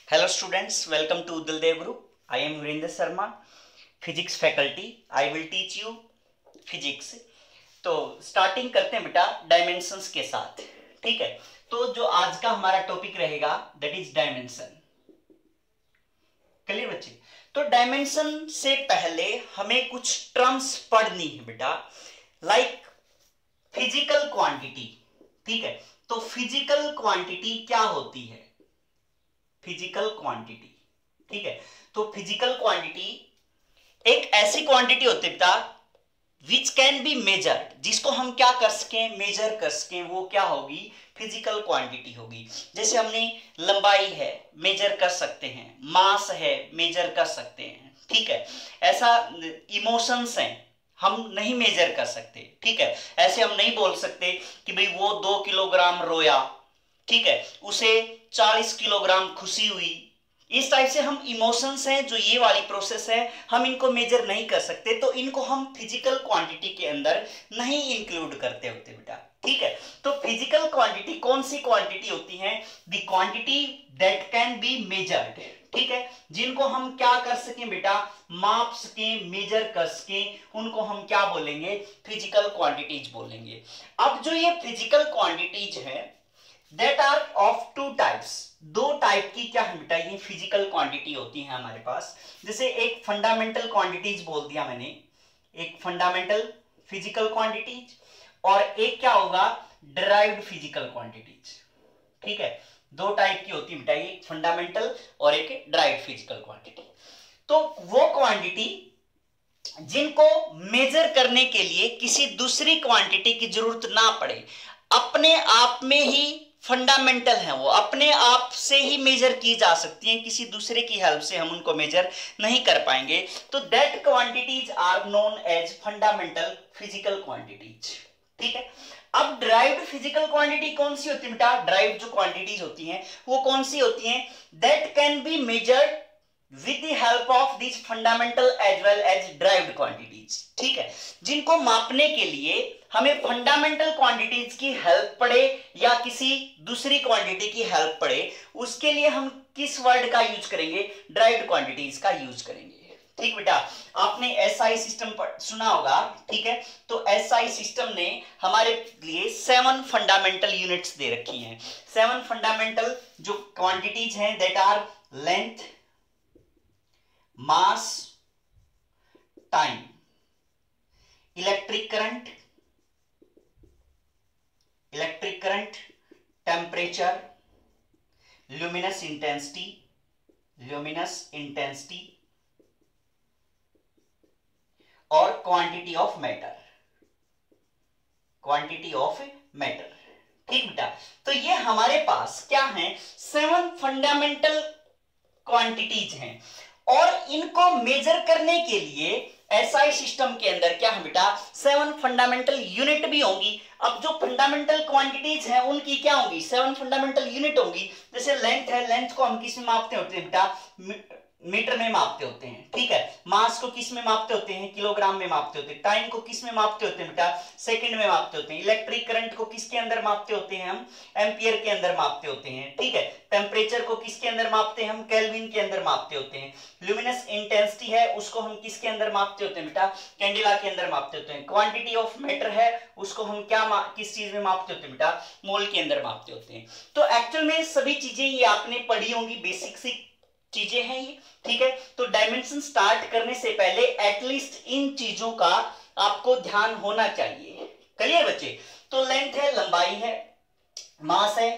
Hello students, welcome to Udaldev Group. I am Virendra Sharma, physics faculty. I will teach you physics. तो starting करते हैं बेटा dimensions के साथ। ठीक है, तो जो आज का हमारा टॉपिक रहेगा दैट इज डायमेंशन। क्लियर बच्चे? तो डायमेंशन से पहले हमें कुछ टर्म्स पढ़नी है बेटा, लाइक फिजिकल क्वांटिटी। ठीक है, तो फिजिकल क्वांटिटी क्या होती है? फिजिकल क्वांटिटी, ठीक है, तो फिजिकल क्वांटिटी एक ऐसी क्वांटिटी होती है बेटा विच कैन बी मेजर्ड, जिसको हम क्या कर सके, मेजर कर सके, वो क्या होगी? फिजिकल क्वांटिटी होगी। जैसे हमने लंबाई है मेजर कर सकते हैं, मास है मेजर कर सकते हैं। ठीक है, ऐसा इमोशंस हैं हम नहीं मेजर कर सकते। ठीक है, ऐसे हम नहीं बोल सकते कि भाई वो 2 किलोग्राम रोया, ठीक है, उसे 40 किलोग्राम खुशी हुई। इस टाइप से हम इमोशंस हैं, जो ये वाली प्रोसेस है, हम इनको मेजर नहीं कर सकते, तो इनको हम फिजिकल क्वांटिटी के अंदर नहीं इंक्लूड करते होते बेटा। ठीक है, तो फिजिकल क्वांटिटी कौन सी क्वांटिटी होती है? The quantity that can be measured. ठीक है, जिनको हम क्या कर सकें बेटा, माप सकें, मेजर कर सकें, उनको हम क्या बोलेंगे? फिजिकल क्वांटिटीज बोलेंगे। अब जो ये फिजिकल क्वांटिटीज है that are of two types, दो टाइप की क्या है बेटा, ये फिजिकल क्वांटिटी होती है हमारे पास। जैसे एक फंडामेंटल क्वांटिटीज बोल दिया मैंने, एक फंडामेंटल फिजिकल क्वांटिटीज, और एक क्या होगा, डिराइव्ड फिजिकल क्वांटिटीज। ठीक है, दो टाइप की होती है बेटा, एक फंडामेंटल और एक डिराइव्ड फिजिकल क्वांटिटी। तो वो क्वांटिटी जिनको मेजर करने के लिए किसी दूसरी क्वांटिटी की जरूरत ना पड़े, अपने आप में ही फंडामेंटल है, वो अपने आप से ही मेजर की जा सकती हैं, किसी दूसरे की हेल्प से हम उनको मेजर नहीं कर पाएंगे। तो that quantities are known as fundamental physical quantities. ठीक है, अब ड्राइव्ड फिजिकल क्वांटिटी कौन सी होती है बेटा? ड्राइव्ड जो क्वांटिटीज होती हैं वो कौन सी होती हैं? That can be measured with the help of these fundamental as well as derived quantities। ठीक है, जिनको मापने के लिए हमें फंडामेंटल क्वांटिटीज की हेल्प पड़े या किसी दूसरी क्वांटिटी की हेल्प पड़े, उसके लिए हम किस वर्ड का यूज करेंगे? डिराइव्ड क्वांटिटीज का यूज करेंगे। ठीक बेटा, आपने एसआई सिस्टम सुना होगा। ठीक है, तो एसआई सिस्टम ने हमारे लिए 7 फंडामेंटल यूनिट्स दे रखी हैं। 7 फंडामेंटल जो क्वांटिटीज हैं that are length, mass, time, electric current, temperature, luminous intensity और क्वांटिटी ऑफ मैटर। ठीक बेटा, तो ये हमारे पास क्या है? 7 फंडामेंटल क्वांटिटीज हैं, और इनको मेजर करने के लिए एसआई सिस्टम के अंदर क्या है बेटा? 7 फंडामेंटल यूनिट भी होंगी। अब जो फंडामेंटल क्वांटिटीज हैं उनकी क्या होंगी? 7 फंडामेंटल यूनिट होंगी। जैसे लेंथ है, लेंथ को हम किस में मापते होते हैं बेटा? मीटर में मापते होते हैं। ठीक है, मास को किस में मापते होते हैं? किलोग्राम में मापते होते हैं। टाइम को किस में मापते होते हैं बेटा? सेकंड में मापते होते हैं। इलेक्ट्रिक करंट को किसके अंदर मापते होते हैं? हम एम्पियर के अंदर मापते होते हैं। ठीक है, टेम्परेचर को किसके अंदर मापते हैं? हम केल्विन के अंदर मापते होते हैं। ल्यूमिनस इंटेंसिटी है, उसको हम किसके अंदर मापते होते हैं बेटा? कैंडेला के अंदर मापते होते हैं। क्वांटिटी ऑफ मैटर है, उसको हम किस चीज में मापते होते हैं बेटा? मोल के अंदर मापते होते हैं। तो एक्चुअल में सभी चीजें ये आपने पढ़ी होंगी, बेसिक सी चीजें हैं ये। ठीक है, तो डायमेंशन स्टार्ट करने से पहले एटलीस्ट इन चीजों का आपको ध्यान होना चाहिए। क्लियर बच्चे? तो लेंथ है, लंबाई है, मास है,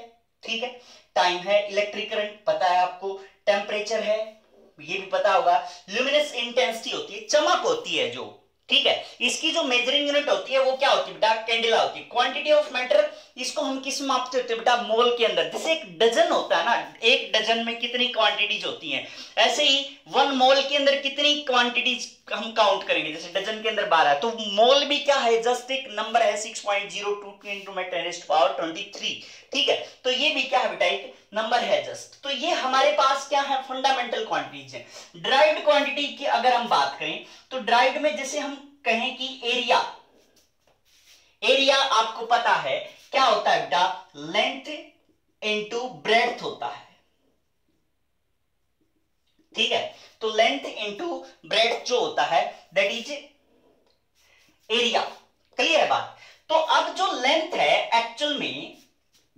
ठीक है, टाइम है, इलेक्ट्रिक करंट पता है आपको, टेम्परेचर है, ये भी पता होगा, ल्यूमिनस इंटेंसिटी होती है, चमक होती है जो, ठीक है, इसकी जो मेजरिंग यूनिट होती है वो क्या होती है बेटा? कैंडेला होती है। क्वांटिटी ऑफ मैटर, इसको हम किस में मापते होते हैं बेटा? मोल के अंदर। जैसे एक डजन होता है ना, एक डजन में कितनी क्वांटिटीज होती हैं, ऐसे ही 1 मोल के अंदर कितनी क्वांटिटीज हम काउंट करेंगे। जैसे डजन के अंदर 12 है, तो मोल भी क्या है? जस्ट एक नंबर है, 6.022 into 10⁻23। ठीक है, तो ये भी क्या है बेटा? एक नंबर है जस्ट। तो ये हमारे पास क्या है? फंडामेंटल क्वांटिटीज है। डिराइव्ड क्वांटिटी की अगर हम बात करें तो डिराइव्ड में जैसे हम कहें कि एरिया आपको पता है क्या होता है बेटा? लेंथ इनटू ब्रेड्थ होता है। ठीक है, तो लेंथ इंटू ब्रेड्थ जो होता है दैट इज एरिया। क्लियर है बात। तो अब जो लेंथ है एक्चुअल में,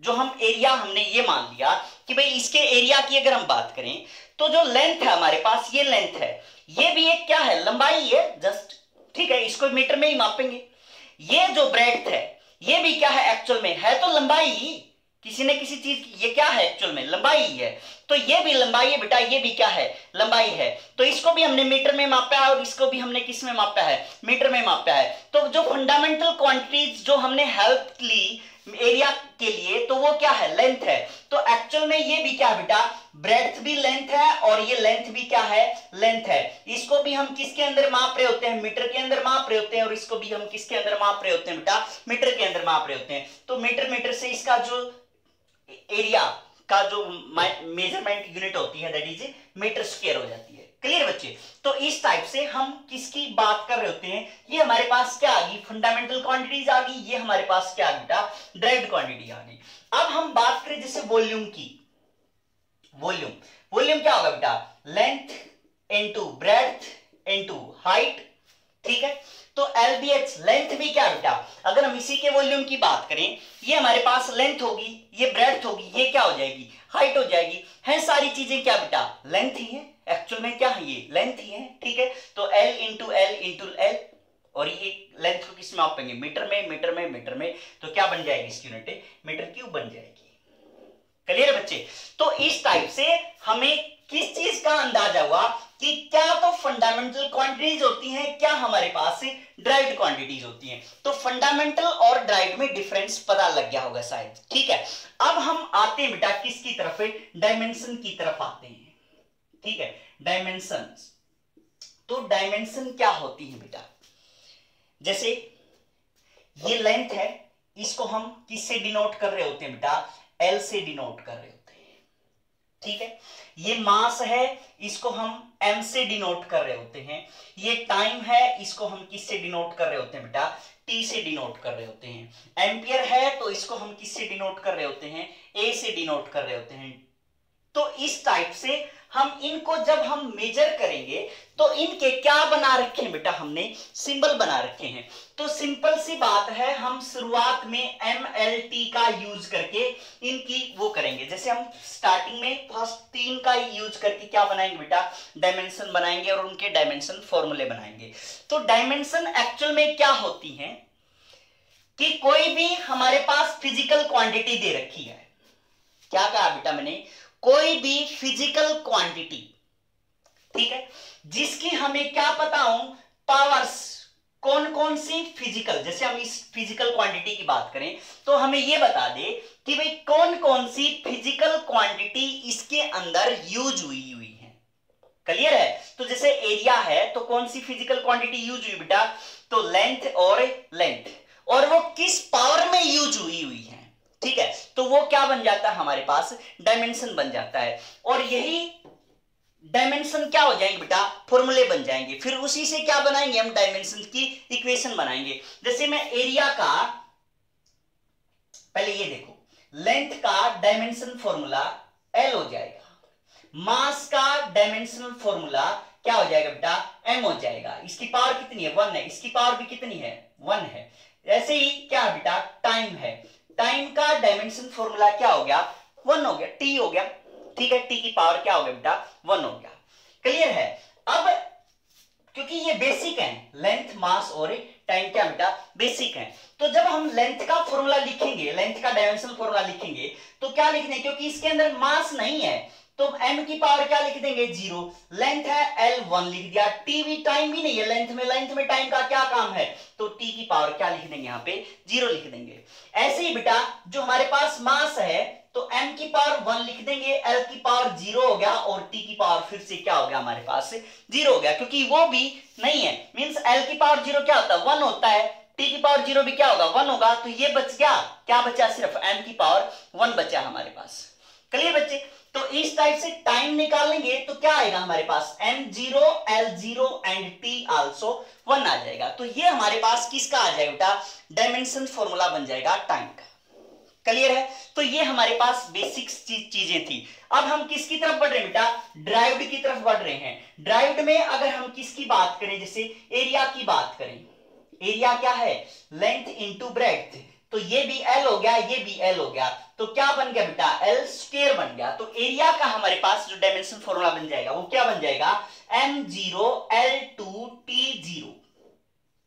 जो हम एरिया हमने ये मान लिया कि भाई इसके एरिया की अगर हम बात करें तो जो लेंथ है हमारे पास, ये लेंथ है, ये भी एक क्या है, लंबाई है जस्ट, ठीक है, इसको मीटर में ही मापेंगे। ये जो ब्रेड्थ है ये भी क्या है एक्चुअल में, है तो लंबाई ही, किसी न किसी चीज की, ये क्या है एक्चुअल में, लंबाई ही है। तो ये भी लंबाई है बेटा, ये भी क्या है, लंबाई है। तो इसको भी हमने मीटर में मापा है और इसको भी हमने किस में मापा है, मीटर में मापा है। तो जो फंडामेंटल क्वांटिटीज जो हमने हेल्प ली एरिया के लिए, तो वो क्या है, लेंथ है। तो एक्चुअल में ये भी क्या है बेटा, ब्रेड्थ भी लेंथ है और ये लेंथ भी क्या है, लेंथ है। इसको भी हम किसके अंदर माप रहे होते हैं, मीटर के अंदर माप रहे होते हैं, और इसको भी हम किसके अंदर माप रहे होते हैं बेटा, मीटर के अंदर माप रहे होते हैं। तो मीटर से इसका जो एरिया का जो मेजरमेंट यूनिट होती है दैट इज मीटर स्क्वायर हो जाती है। क्लियर बच्चे। तो इस टाइप से हम किसकी बात कर रहे होते हैं, ये हमारे पास क्या आ गई, फंडामेंटल क्वांटिटीज आ गई, ये हमारे पास क्या आ गई बेटा, डायरेक्ट क्वांटिटी आ गई। अब हम बात करें जैसे वॉल्यूम की, वॉल्यूम क्या होगा बेटा, length into breadth into height, ठीक है। तो LBH लेंथ भी क्या बेटा, अगर हम इसी के वॉल्यूम की बात करें, ये हमारे पास लेंथ होगी, ये ब्रेड्थ होगी, ये क्या हो जाएगी, हाइट हो जाएगी। है सारी चीजें क्या बेटा, लेंथ ही है, एक्चुअल में क्या है, ये लेंथ ही है, ठीक है। तो L इंटू L, और ये लेंथ को किस में मापेंगे, मीटर में, तो क्या बन जाएगी इसकी यूनिट, मीटर क्यूब बन जाएगी। क्लियर है बच्चे। तो इस टाइप से हमें किस चीज का अंदाजा हुआ कि क्या तो फंडामेंटल क्वांटिटीज होती हैं, क्या हमारे पास ड्राइव्ड क्वांटिटीज होती हैं। तो फंडामेंटल और ड्राइव्ड में डिफरेंस पता लग गया होगा शायद, ठीक है। अब हम आते हैं बेटा किसकी तरफ, डायमेंशन की तरफ आते हैं, ठीक है, डायमेंशन। तो डायमेंशन क्या होती है बेटा, जैसे ये लेंथ है, इसको हम किससे डिनोट कर रहे होते हैं बेटा, L से डिनोट कर रहे होते हैं, ठीक है। ये मास है, इसको हम m से डिनोट कर रहे होते हैं। ये टाइम है, इसको हम किससे डिनोट कर रहे होते हैं बेटा, t से डिनोट कर रहे होते हैं। एम्पियर है तो इसको हम किससे डिनोट कर रहे होते हैं, a से डिनोट कर रहे होते हैं। तो इस टाइप से हम इनको जब हम मेजर करेंगे तो इनके क्या बना रखे हैं बेटा, हमने सिंबल बना रखे हैं। तो सिंपल सी बात है, हम शुरुआत में MLT का यूज करके इनकी वो करेंगे। जैसे हम स्टार्टिंग में फर्स्ट 3 का यूज करके क्या बनाएंगे बेटा, डायमेंशन बनाएंगे और उनके डायमेंशन फॉर्मूले बनाएंगे। तो डायमेंशन एक्चुअल में क्या होती है कि कोई भी हमारे पास फिजिकल क्वांटिटी दे रखी है, क्या कहा बेटा मैंने, कोई भी फिजिकल क्वांटिटी, ठीक है, जिसकी हमें क्या पता हो पावर्स, कौन कौन सी फिजिकल, जैसे हम इस फिजिकल क्वांटिटी की बात करें तो हमें यह बता दे कि भाई कौन कौन सी फिजिकल क्वांटिटी इसके अंदर यूज हुई है। क्लियर है। तो जैसे एरिया है तो कौन सी फिजिकल क्वांटिटी यूज हुई बेटा, तो लेंथ और वो किस पावर में यूज हुई है, ठीक है। तो वो क्या बन जाता है हमारे पास, डायमेंशन बन जाता है। और यही डायमेंशन क्या हो जाएंगे बेटा, फॉर्मूले बन जाएंगे। फिर उसी से क्या बनाएंगे हम, डायमेंशन की इक्वेशन बनाएंगे। जैसे मैं एरिया का, पहले ये देखो, लेंथ का डायमेंशन फॉर्मूला L हो जाएगा, मास का डायमेंशनल फॉर्मूला क्या हो जाएगा बेटा, M हो जाएगा। इसकी पावर कितनी है, 1 है, इसकी पावर भी कितनी है, 1 है। ऐसे ही क्या है बेटा, टाइम है, टाइम का डायमेंशन फॉर्मूला क्या हो गया, 1 हो गया, T हो गया, ठीक है। T की पावर क्या हो गया बेटा, 1 हो गया। क्लियर है। अब क्योंकि ये बेसिक है, लेंथ मास और टाइम क्या बेटा, बेसिक है, तो जब हम लेंथ का फॉर्मूला लिखेंगे, लेंथ का डायमेंशन फॉर्मूला लिखेंगे तो क्या लिखने, क्योंकि इसके अंदर मास नहीं है तो m की पावर क्या लिख देंगे, 0। लेंथ है L 1 लिख दिया, t भी टाइम भी नहीं है लेंथ में टाइम का क्या काम है, तो t की पावर क्या लिख देंगे, यहाँ पे 0 लिख देंगे। ऐसे ही बेटा जो हमारे पास मास है तो m की पावर 1 लिख देंगे, L की पावर 0 हो गया और t की पावर फिर से क्या हो गया हमारे पास, 0 हो गया, क्योंकि वो भी नहीं है, मींस L की पावर 0 क्या होता है, 1 होता है, t की पावर 0 भी क्या होगा, 1 होगा। तो ये बच गया, क्या बचा, सिर्फ m की पावर 1 बचा हमारे पास। क्लियर बच्चे। तो इस टाइप से टाइम निकालेंगे तो क्या आएगा हमारे पास, m0 L0 and t also 1 आ जाएगा। तो ये हमारे पास किसका आ जाएगा बेटा, डायमेंशन फॉर्मूला बन जाएगा टाइम का। क्लियर है? तो ये हमारे पास बेसिक चीजें थी। अब हम किसकी तरफ बढ़ रहे हैं बेटा? ड्राइव्ड की तरफ बढ़ रहे हैं। ड्राइव्ड में अगर हम किसकी बात करें, जैसे एरिया की बात करें, एरिया क्या है? Length into breadth. तो ये भी एल हो गया, ये भी एल हो गया, तो क्या बन गया बेटा? एल स्क्वायर बन गया। तो एरिया का हमारे पास जो डायमेंशन फॉर्मूला बन जाएगा वो क्या बन जाएगा? m0 l2 t0।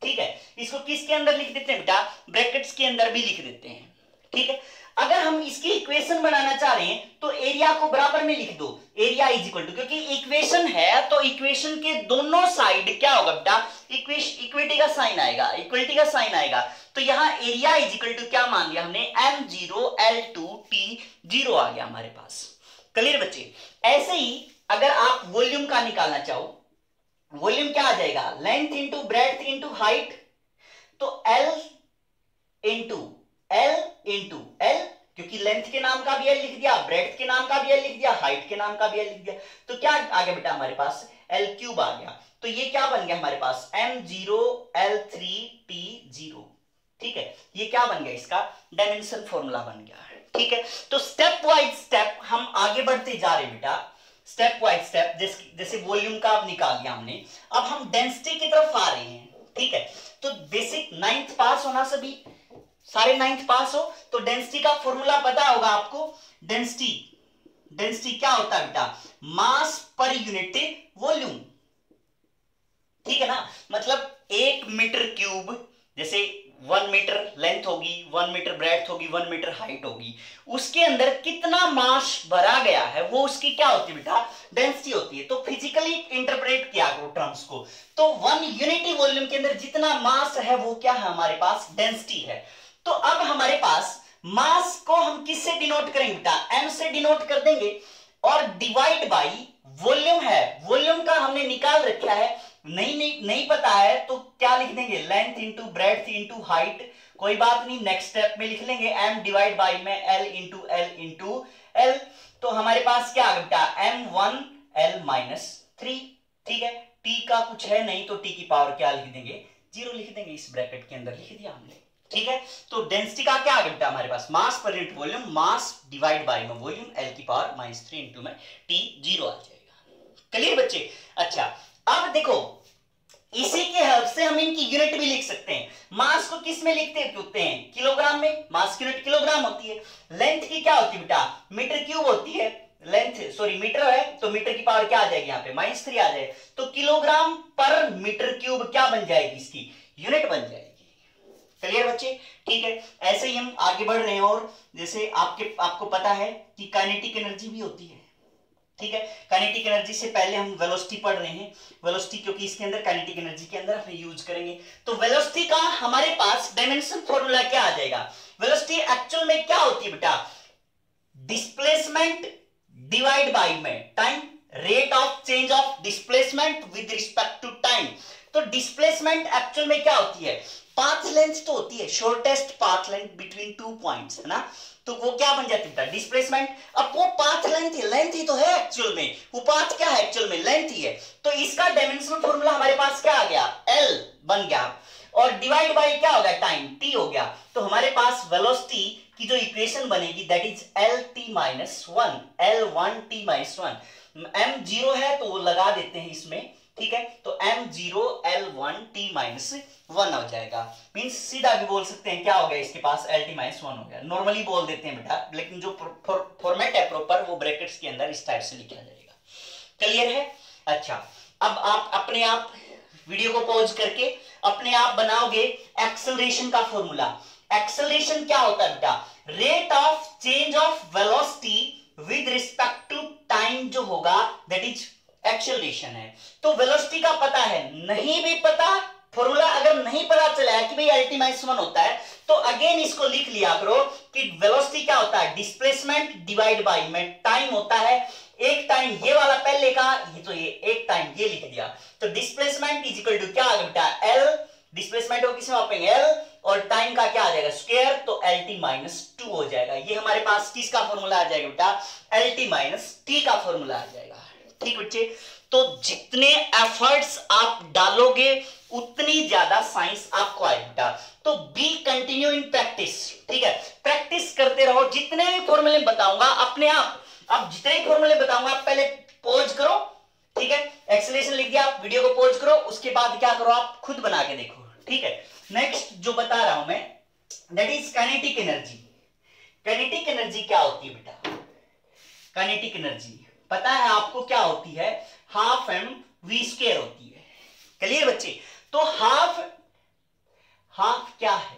ठीक है, इसको किसके अंदर लिख देते हैं बेटा? ब्रैकेट्स के अंदर भी लिख देते हैं। ठीक है, अगर हम इसकी इक्वेशन बनाना चाह रहे हैं तो एरिया को बराबर में लिख दो, एरिया इज इक्वल टू, क्योंकि इक्वेशन है तो इक्वेशन के दोनों साइड क्या होगा बेटा? इक्विटी का साइन आएगा, इक्वलिटी का साइन आएगा। तो यहां एरिया इज इक्वल टू क्या मान लिया हमने? m0 l2 t0 आ गया हमारे पास। क्लियर बच्चे? ऐसे ही अगर आप वॉल्यूम का निकालना चाहो, वॉल्यूम क्या आ जाएगा? Length into breadth into height. तो एल इंटू एल, क्योंकि लेंथ के नाम का भी एल लिख दिया, ब्रेड्थ के नाम का भी एल लिख दिया, हाइट के नाम का भी एल लिख दिया, तो क्या आ गया बेटा हमारे पास? एल क्यूब आ गया। तो ये क्या बन गया हमारे पास? m0 l3 t0। ठीक है, ये क्या बन गया? इसका डायमेंशन फॉर्मूला बन गया। ठीक है, तो स्टेप वाइज स्टेप हम आगे बढ़ते जा रहे बेटा, स्टेप वाइज स्टेप। जैसे वॉल्यूम का अब निकाल लिया हमने, अब हम डेंसिटी की तरफ आ रहे हैं। ठीक है, तो बेसिक 9th पास होना, सभी सारे 9th पास हो तो डेंसिटी का फॉर्मूला पता होगा आपको। डेंसिटी क्या होता है बेटा? मास पर यूनिट वॉल्यूम। ठीक है ना, मतलब 1 मीटर क्यूब, जैसे 1 मीटर लेंथ होगी, 1 मीटर ब्रेड्थ होगी, 1 मीटर हाइट होगी, उसके अंदर कितना मास भरा गया है वो उसकी क्या होती है बेटा? डेंसिटी होती है। तो फिजिकली इंटरप्रेट किया करो टर्म्स को, तो 1 यूनिटी वॉल्यूम के अंदर जितना मास है वो क्या है हमारे पास? डेंसिटी है। तो अब हमारे पास मास को हम किससे डिनोट करेंगे बेटा? m से डिनोट कर देंगे, और डिवाइड बाई वॉल्यूम है, वॉल्यूम का हमने निकाल रखा है, नहीं पता है तो क्या लिख देंगे? Length into breadth into height. कोई बात नहीं, नेक्स्ट स्टेप में लिख लेंगे m डिवाइड बाई में l इंटू l। तो हमारे पास क्या आ गया बेटा? m1 l-3। ठीक है, t का कुछ है नहीं तो t की पावर क्या लिख देंगे? 0 लिख देंगे, इस ब्रैकेट के अंदर लिख दिया हमने। ठीक है, तो डेंसिटी का क्या आ गया बेटा हमारे पास? Mass per unit volume, mass divide by में वॉल्यूम, l की पावर -3 इंटू में t 0 आ जाएगा। क्लियर बच्चे? अच्छा, अब देखो इसी के हेल्प से हम इनकी यूनिट भी लिख सकते हैं। मास को किस में लिखते हैं? किलोग्राम में, मास की यूनिट किलोग्राम होती है। लेंथ की क्या होती है बेटा? मीटर क्यूब होती है। मीटर है तो मीटर की पावर क्या आ जाएगी? यहाँ पे -3 आ जाए, तो किलोग्राम पर मीटर क्यूब क्या बन जाएगी? इसकी यूनिट बन जाएगी। क्लियर बच्चे? ठीक है, ऐसे ही हम आगे बढ़ रहे हैं, और जैसे आपको पता है कि काइनेटिक एनर्जी भी होती है। ठीक है, काइनेटिक एनर्जी से पहले हम वेलोसिटी पढ़ रहे हैं, वेलोसिटी क्योंकि इसके अंदर काइनेटिक एनर्जी के अंदर हम यूज करेंगे। तो वेलोसिटी का हमारे पास डायमेंशन फॉर्मूला क्या आ जाएगा? वेलोसिटी एक्चुअल में क्या होती है बेटा? डिस्प्लेसमेंट डिवाइड बाय में time, rate of change of displacement with respect to time. तो डिस्प्लेसमेंट एक्चुअल में क्या होती है? पाथ लेंथ तो होती है, shortest path length between 2 points, है ना, तो वो क्या बन जाती है? डिस्प्लेसमेंट। अब वो पाथ लेंथ ही तो है एक्चुअल में, वो पाथ क्या है एक्चुअल में? लेंथ ही है। तो इसका डायमेंशनल फॉर्मूला हमारे पास क्या आ गया? l बन गया, और डिवाइड बाय क्या हो गया? टाइम, t हो गया। तो हमारे पास वेलोसिटी की जो इक्वेशन बनेगी दैट इज l1 m0 है तो वो लगा देते हैं इसमें। ठीक है, तो m0 l1 t-1 हो जाएगा। मींस सीधा भी बोल सकते हैं क्या हो गया इसके पास? lt-1 हो गया। नॉर्मली बोल देते हैं बेटा, लेकिन जो फॉर्मेट है प्रॉपर वो ब्रैकेट्स के अंदर इस टाइप से लिखा जाएगा। क्लियर है? अच्छा, अब आप अपने आप वीडियो को पॉज करके अपने आप बनाओगे एक्सेलरेशन का फॉर्मूला। एक्सेलरेशन क्या होता है बेटा? Rate of change of velocity with respect to time जो होगा दैट इज एक्सेलरेशन है। तो वेलोसिटी का पता है, नहीं भी पता फॉर्मूला अगर नहीं पता चला है कि भाई l-1 होता है, तो अगेन इसको लिख लिया करो कि वेलोसिटी क्या होता है? डिस्प्लेसमेंट डिवाइड बाय में टाइम होता है। एक टाइम ये वाला पहले का, ये तो ये एक टाइम ये लिख दिया, तो डिस्प्लेसमेंट इज इक्वल टू क्या आ गया बेटा? l, डिस्प्लेसमेंट को किसमें मापेंगे? l, और टाइम का क्या आ जाएगा? स्क्वायर, तो lt-2 हो जाएगा। ये हमारे पास किसका फॉर्मूला आ जाएगा बेटा? lt-t का फॉर्मूला आ जाएगा। ठीक बच्चे, तो जितने एफर्ट्स आप डालोगे उतनी ज्यादा साइंस आपको आए बेटा। तो बी कंटिन्यू इन प्रैक्टिस, ठीक है, प्रैक्टिस करते रहो। जितने भी फॉर्मूले बताऊंगा अपने आप जितने भी फॉर्मूले बताऊंगा आप पहले पॉज करो, ठीक है, एक्सेलरेशन लिख दिया, आप वीडियो को पॉज करो, उसके बाद क्या करो आप खुद बना के देखो, ठीक है। नेक्स्ट जो बता रहा हूं मैं, that is kinetic energy. Kinetic energy क्या होती है बेटा? काइनेटिक एनर्जी पता है आपको क्या होती है? हाफ एम वी स्क्वायर होती है। क्लियर बच्चे? तो हाफ क्या है?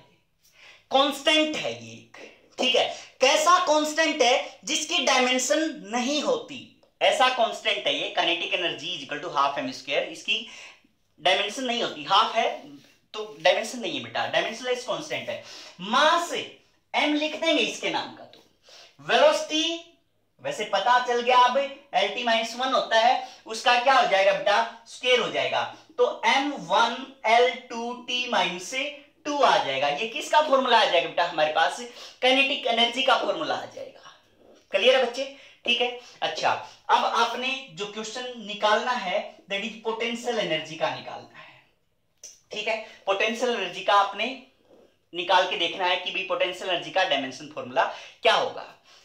कांस्टेंट है ये एक, ठीक है। कैसा कांस्टेंट है? जिसकी डायमेंशन नहीं होती, ऐसा कांस्टेंट है ये। Kinetic energy is equal to half M square, इसकी डायमेंशन नहीं होती, हाफ है तो डायमेंशन नहीं है बेटा, डायमेंशनलेस कांस्टेंट है। मास m लिख देंगे इसके नाम का। तो वेलोसिटी वैसे पता चल गया, अब lt - 1 होता है, उसका क्या हो जाएगा बेटा? स्क्वायर हो जाएगा। तो m1 L2t - 2 आ जाएगा। ये किसका फॉर्मूला आ जाएगा बेटा? हमारे पास काइनेटिक एनर्जी का फॉर्मूला आ जाएगा। क्लियर है बच्चे? ठीक है। अच्छा, अब आपने जो क्वेश्चन निकालना है दैट इज पोटेंशियल एनर्जी का निकालना है, ठीक है। पोटेंशियल एनर्जी का आपने निकाल के देखना है कि भी पोटेंशियल एनर्जी का डायमेंशन फॉर्मूला क्या होगा।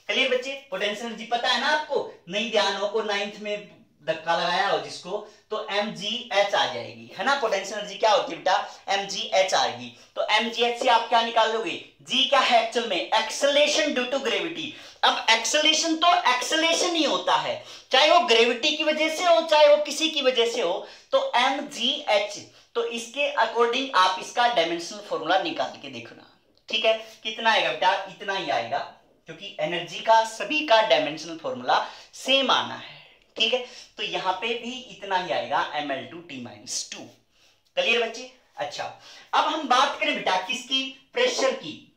क्लियर बच्चे? पोटेंशियल एनर्जी पता है ना आपको? नहीं ध्यान हो को 9th में धक्का लगाया हो जिसको, तो mgh आ जाएगी, है ना। पोटेंशियल एनर्जी क्या होती है बेटा? mgh आएगी। तो mgh से आप क्या निकाल लोगे? g क्या है एक्चुअल में? Acceleration due to gravity. अब एक्सेलरेशन तो एक्सेलरेशन ही होता है, चाहे वो ग्रेविटी की वजह से हो चाहे वो किसी की वजह से हो, तो mgh। तो इसके अकॉर्डिंग आप इसका डायमेंशनल फॉर्मूला निकाल के देखना, ठीक है। कितना आएगा बेटा? इतना ही आएगा, क्योंकि एनर्जी का सभी का डायमेंशनल फॉर्मूला सेम आना है, ठीक है। तो यहां पे भी इतना ही आएगा ml2t-2। क्लियर बच्चे? अच्छा, अब हम बात करें बेटा किसकी? प्रेशर की,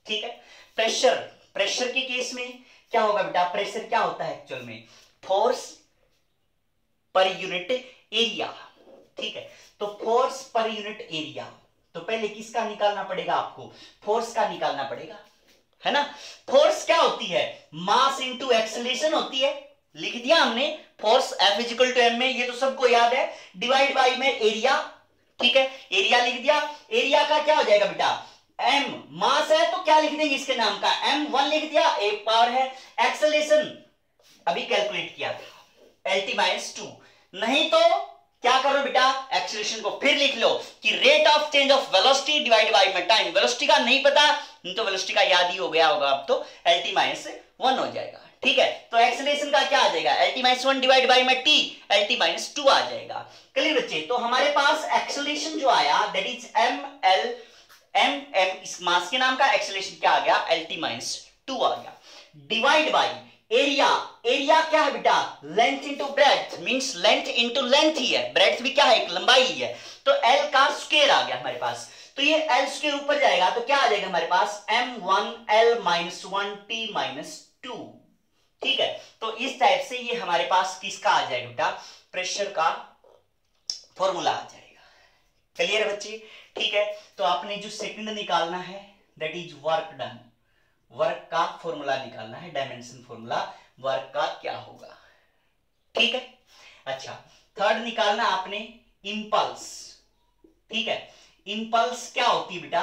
ठीक है। प्रेशर के केस में क्या होगा बेटा? प्रेशर क्या होता है एक्चुअल में? फोर्स पर यूनिट एरिया, ठीक है। तो फोर्स पर यूनिट एरिया, तो पहले किसका निकालना पड़ेगा आपको? फोर्स का निकालना पड़ेगा, है ना। फोर्स क्या होती है? मास इंटू एक्सेलरेशन होती है। लिख दिया हमने, force F equal to m में, ये तो सबको याद है, डिवाइड बाई में एरिया, ठीक है। एरिया लिख दिया। एरिया का क्या हो जाएगा बेटा? m मास है तो क्या लिख देंगे इसके नाम का? m1 लिख दिया, एक पावर है। एक्सेलरेशन अभी कैलकुलेट किया था lt-2, नहीं तो क्या करो बेटा? एक्सेलरेशन को फिर लिख लो कि rate of change of velocity divide by में टाइम। वेलोसिटी का नहीं पता तो वेलोसिटी का याद ही हो गया होगा, अब तो lt-1 हो जाएगा, ठीक है। तो एक्सेलरेशन का क्या आ जाएगा? lt-1 डिवाइड बाय में t, lt-2 आ जाएगा। क्लियर बच्चे? तो हमारे पास एक्सेलरेशन जो आया दैट इज m इस मास के नाम का, एक्सेलरेशन क्या आ गया? lt-2 आ गया। डिवाइड बाय एरिया, एरिया क्या है बेटा? Length into breadth, means length into length ही है, ब्रेड्थ भी क्या है? एक लंबाई ही है। तो L का स्क्वायर आ गया हमारे पास, तो ये L स्क्वायर ऊपर जाएगा तो क्या आ जाएगा हमारे पास? m1 L-1t-2, ठीक है। तो इस टाइप से ये हमारे पास किसका आ जाएगा बेटा? प्रेशर का फॉर्मूला आ जाएगा। क्लियर बच्चे? ठीक है। तो आपने जो सेकंड निकालना है that is work done, work का फॉर्मूला निकालना है, डायमेंशन फॉर्मूला वर्क का क्या होगा, ठीक है। अच्छा, थर्ड निकालना आपने इंपल्स, ठीक है। इंपल्स क्या होती है बेटा?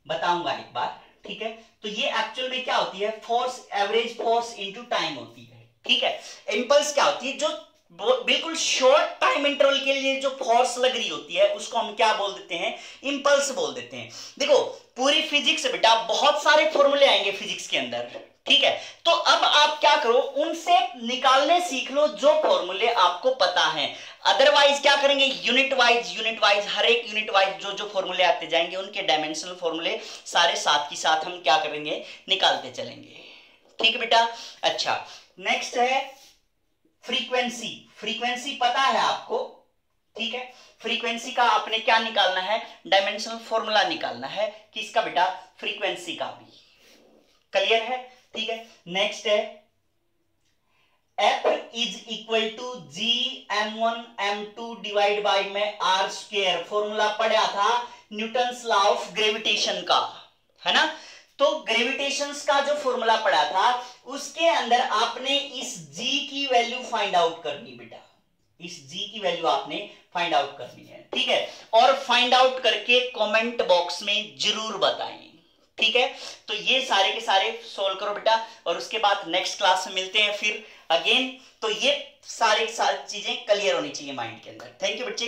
बताऊंगा एक बार, ठीक है। तो ये एक्चुअल में क्या होती है? Force, average force into time होती है, ठीक है। इंपल्स क्या होती है? जो बिल्कुल शॉर्ट टाइम इंटरवल के लिए जो फोर्स लग रही होती है उसको हम क्या बोल देते हैं? इंपल्स बोल देते हैं। देखो पूरी फिजिक्स बेटा बहुत सारे फॉर्मूले आएंगे फिजिक्स के अंदर, ठीक है। तो अब आप क्या करो, उनसे निकालने सीख लो जो फॉर्मूले आपको पता है। अदरवाइज क्या करेंगे? यूनिट वाइज हर एक यूनिट वाइज जो फॉर्मूले आते जाएंगे उनके डायमेंशनल फॉर्मूले सारे साथ की साथ हम क्या करेंगे? निकालते चलेंगे, ठीक है बेटा। अच्छा, नेक्स्ट है फ्रीक्वेंसी। फ्रीक्वेंसी पता है आपको, ठीक है। फ्रीक्वेंसी का आपने क्या निकालना है? डायमेंशनल फॉर्मूला निकालना है किसका बेटा? फ्रीक्वेंसी का भी। क्लियर है? ठीक है। नेक्स्ट है F is equal to g m1 m2 divide by में r स्क्वायर। फॉर्मूला पढ़ा था न्यूटन्स लॉ ऑफ ग्रेविटेशन का, है ना। तो ग्रेविटेशन का जो फॉर्मूला पढ़ा था उसके अंदर आपने इस g की वैल्यू फाइंड आउट करनी बेटा, इस जी की वैल्यू आपने फाइंड आउट करनी है, ठीक है। और फाइंड आउट करके कमेंट बॉक्स में जरूर बताएं, ठीक है। तो ये सारे के सारे सोल्व करो बेटा, और उसके बाद नेक्स्ट क्लास में मिलते हैं फिर अगेन। तो ये सारी चीजें क्लियर होनी चाहिए माइंड के अंदर। थैंक यू बच्चे।